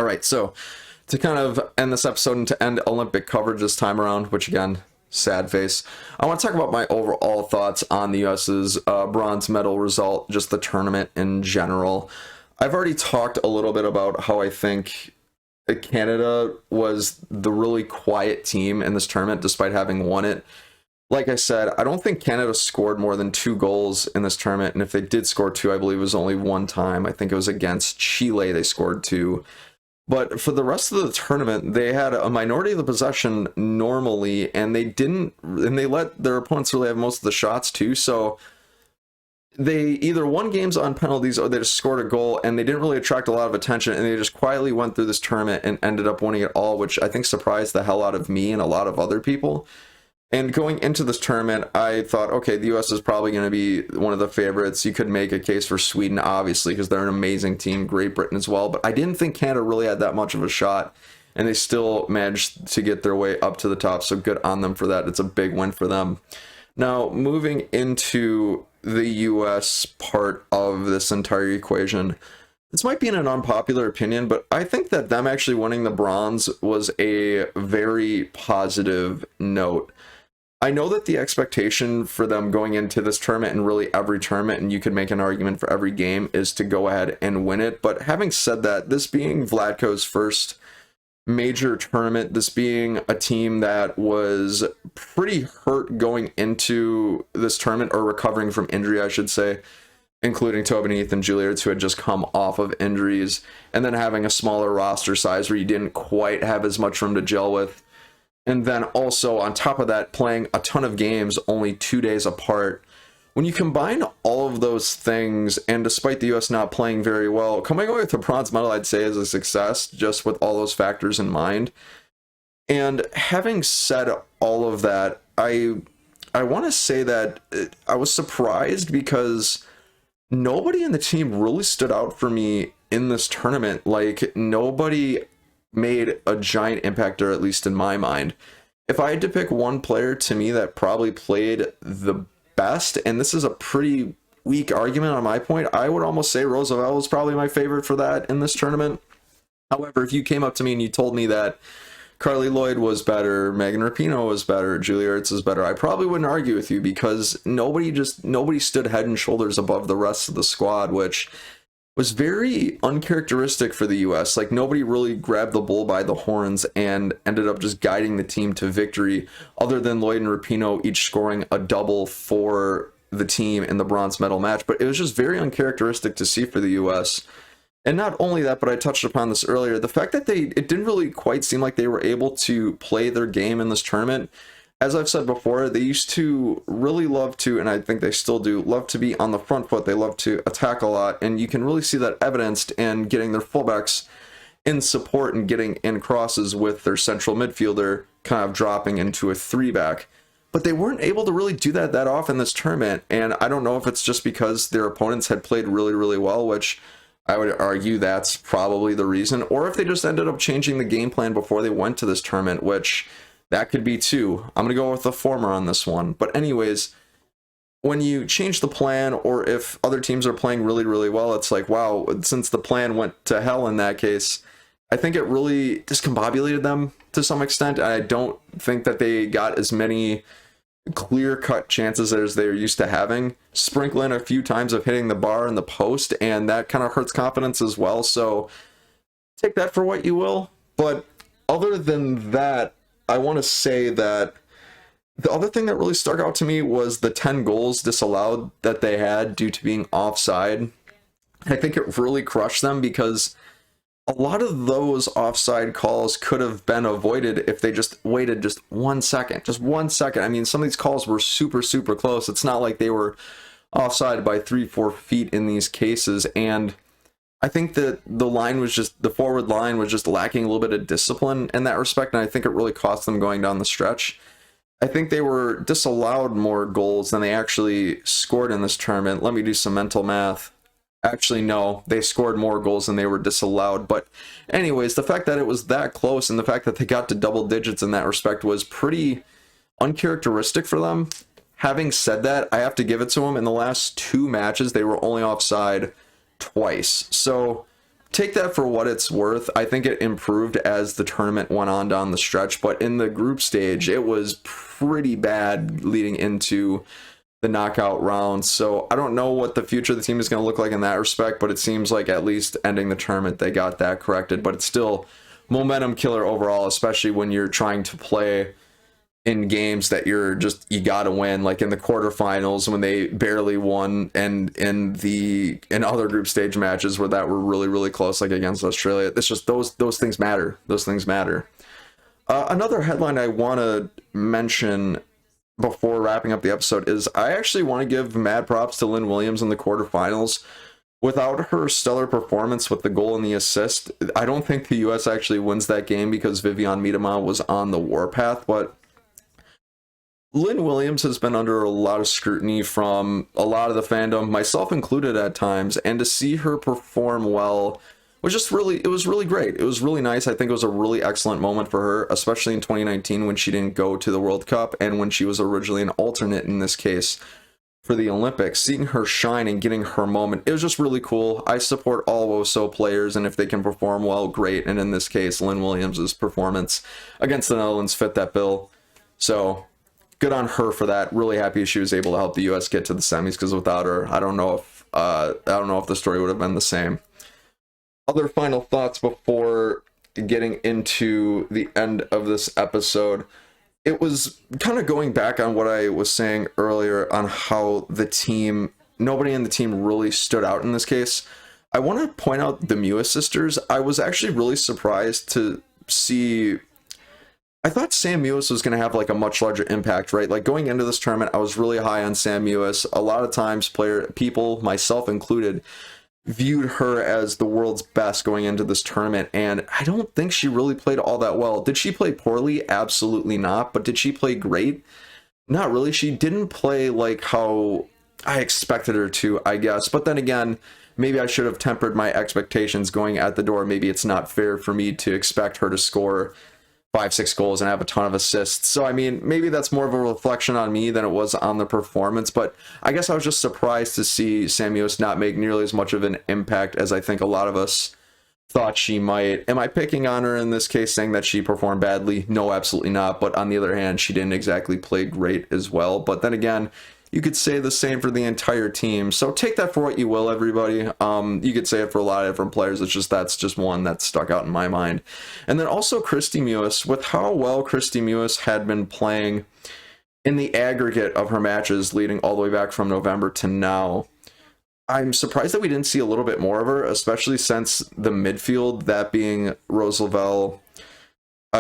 All right, so to kind of end this episode and to end Olympic coverage this time around, which again, sad face, I want to talk about my overall thoughts on the US's bronze medal result, just the tournament in general. I've already talked a little bit about how I think Canada was the really quiet team in this tournament despite having won it. Like I said, I don't think Canada scored more than 2 goals in this tournament, and if they did score 2, I believe it was only one time. I think it was against Chile they scored 2. But for the rest of the tournament, they had a minority of the possession normally, and they let their opponents really have most of the shots too. So they either won games on penalties or they just scored a goal, and they didn't really attract a lot of attention, and they just quietly went through this tournament and ended up winning it all, which I think surprised the hell out of me and a lot of other people. And going into this tournament, I thought, okay, the U.S. is probably going to be one of the favorites. You could make a case for Sweden, obviously, because they're an amazing team, Great Britain as well. But I didn't think Canada really had that much of a shot, and they still managed to get their way up to the top. So good on them for that. It's a big win for them. Now, moving into the U.S. part of this entire equation, this might be an unpopular opinion, but I think that them actually winning the bronze was a very positive note. I know that the expectation for them going into this tournament and really every tournament, and you could make an argument for every game, is to go ahead and win it. But having said that, this being Vlatko's first major tournament, this being a team that was pretty hurt going into this tournament, or recovering from injury, I should say, including Tobin, Ethan, Juilliard, who had just come off of injuries, and then having a smaller roster size where you didn't quite have as much room to gel with. And then also, on top of that, playing a ton of games only 2 days apart. When you combine all of those things, and despite the U.S. not playing very well, coming away with the bronze medal, I'd say, is a success, just with all those factors in mind. And having said all of that, I want to say that I was surprised because nobody in the team really stood out for me in this tournament. Like, nobody made a giant impact, or at least in my mind. If I had to pick one player to me that probably played the best, and this is a pretty weak argument on my point, I would almost say Roosevelt was probably my favorite for that in this tournament. However, if you came up to me and you told me that Carly Lloyd was better, Megan Rapinoe was better, Julia Ertz is better, I probably wouldn't argue with you, because nobody stood head and shoulders above the rest of the squad, which was very uncharacteristic for the U.S. Like, nobody really grabbed the bull by the horns and ended up just guiding the team to victory, other than Lloyd and Rapinoe each scoring a double for the team in the bronze medal match. But it was just very uncharacteristic to see for the U.S. And not only that, but I touched upon this earlier, the fact that it didn't really quite seem like they were able to play their game in this tournament. As I've said before, they used to really love to, and I think they still do, love to be on the front foot. They love to attack a lot, and you can really see that evidenced in getting their fullbacks in support and getting in crosses with their central midfielder kind of dropping into a 3-back. But they weren't able to really do that often this tournament, and I don't know if it's just because their opponents had played really, really well, which I would argue that's probably the reason, or if they just ended up changing the game plan before they went to this tournament, which that could be too. I'm going to go with the former on this one. But anyways, when you change the plan, or if other teams are playing really, really well, it's like, wow, since the plan went to hell in that case, I think it really discombobulated them to some extent. I don't think that they got as many clear-cut chances as they're used to having. Sprinkle in a few times of hitting the bar and the post, and that kind of hurts confidence as well. So take that for what you will. But other than that, I want to say that the other thing that really stuck out to me was the 10 goals disallowed that they had due to being offside. I think it really crushed them, because a lot of those offside calls could have been avoided if they just waited just 1 second. Just 1 second. I mean, some of these calls were super, super close. It's not like they were offside by 3-4 feet in these cases, and I think that the forward line was just lacking a little bit of discipline in that respect, and I think it really cost them going down the stretch. I think they were disallowed more goals than they actually scored in this tournament. Let me do some mental math. Actually, no, they scored more goals than they were disallowed. But anyways, the fact that it was that close and the fact that they got to double digits in that respect was pretty uncharacteristic for them. Having said that, I have to give it to them. In the last 2 matches, they were only offside twice. So take that for what it's worth. I think it improved as the tournament went on down the stretch, but in the group stage, it was pretty bad leading into the knockout rounds. So I don't know what the future of the team is going to look like in that respect, but it seems like at least ending the tournament, they got that corrected. But it's still momentum killer overall, especially when you're trying to play in games that you gotta win, like in the quarterfinals when they barely won, and in other group stage matches where that were really, really close, like against Australia. It's just those things matter. Those things matter. Another headline I want to mention before wrapping up the episode is I actually want to give mad props to Lynn Williams in the quarterfinals. Without her stellar performance with the goal and the assist, I don't think the U.S. actually wins that game because Vivianne Miedema was on the warpath, but Lynn Williams has been under a lot of scrutiny from a lot of the fandom, myself included at times, and to see her perform well was just it was really great. It was really nice. I think it was a really excellent moment for her, especially in 2019 when she didn't go to the World Cup and when she was originally an alternate in this case for the Olympics. Seeing her shine and getting her moment, it was just really cool. I support all WOSO players, and if they can perform well, great. And in this case, Lynn Williams' performance against the Netherlands fit that bill. So good on her for that. Really happy she was able to help the U.S. get to the semis, because without her, I don't know if the story would have been the same. Other final thoughts before getting into the end of this episode. It was kind of going back on what I was saying earlier on how nobody in the team really stood out in this case. I want to point out the Mua sisters. I was actually really surprised to see. I thought Sam Mewis was going to have like a much larger impact, right? Like going into this tournament, I was really high on Sam Mewis. A lot of times people, myself included, viewed her as the world's best going into this tournament, and I don't think she really played all that well. Did she play poorly? Absolutely not. But did she play great? Not really. She didn't play like how I expected her to, I guess. But then again, maybe I should have tempered my expectations going at the door. Maybe it's not fair for me to expect her to score 5-6 goals and have a ton of assists. So I mean, maybe that's more of a reflection on me than it was on the performance, but I guess I was just surprised to see Sam Mewis not make nearly as much of an impact as I think a lot of us thought she might. Am I picking on her in this case, saying that she performed badly? No, absolutely not. But on the other hand, she didn't exactly play great as well. But then again, you could say the same for the entire team. So take that for what you will, everybody. You could say it for a lot of different players. That's just one that stuck out in my mind. And then also Kristie Mewis, with how well Kristie Mewis had been playing in the aggregate of her matches leading all the way back from November to now. I'm surprised that we didn't see a little bit more of her, especially since the midfield, that being Rose Lavelle,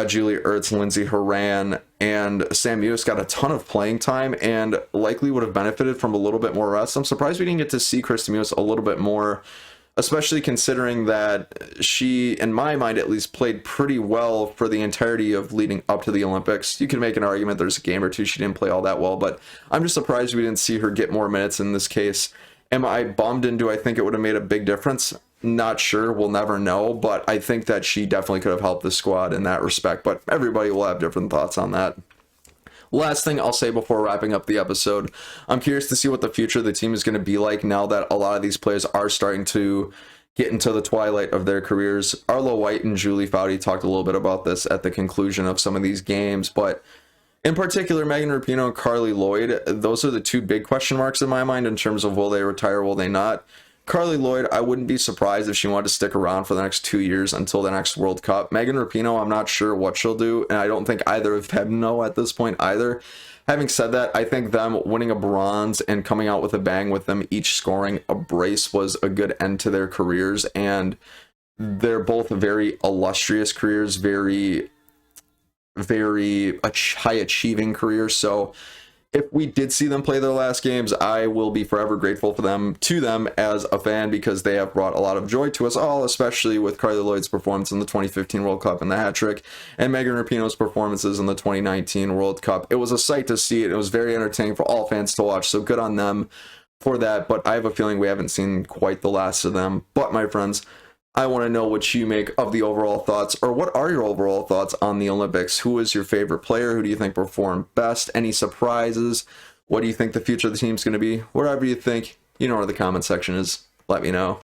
Julie Ertz, Lindsay Horan, and Sam Mewis got a ton of playing time and likely would have benefited from a little bit more rest. I'm surprised we didn't get to see Kristie Mewis a little bit more, especially considering that she, in my mind at least, played pretty well for the entirety of leading up to the Olympics. You can make an argument there's a game or two she didn't play all that well, but I'm just surprised we didn't see her get more minutes in this case. Am I bummed, and do I think it would have made a big difference? Not sure. We'll never know, but I think that she definitely could have helped the squad in that respect, but everybody will have different thoughts on that. Last thing I'll say before wrapping up the episode, I'm curious to see what the future of the team is going to be like now that a lot of these players are starting to get into the twilight of their careers. Arlo White and Julie Foudy talked a little bit about this at the conclusion of some of these games, but in particular, Megan Rapinoe and Carly Lloyd, those are the two big question marks in my mind in terms of will they retire, will they not. Carly Lloyd, I wouldn't be surprised if she wanted to stick around for the next 2 years until the next World Cup. Megan Rapinoe, I'm not sure what she'll do, and I don't think either of them know at this point either. Having said that, I think them winning a bronze and coming out with a bang with them each scoring a brace was a good end to their careers, and they're both very illustrious careers, very high achieving careers. So if we did see them play their last games, I will be forever grateful to them as a fan, because they have brought a lot of joy to us all, especially with Carly Lloyd's performance in the 2015 World Cup and the hat trick, and Megan Rapinoe's performances in the 2019 World Cup. It was a sight to see it. It was very entertaining for all fans to watch, so good on them for that, but I have a feeling we haven't seen quite the last of them. But my friends, I want to know what you make of the overall thoughts, or what are your overall thoughts on the Olympics? Who is your favorite player? Who do you think performed best? Any surprises? What do you think the future of the team is going to be? Whatever you think, you know where the comment section is. Let me know.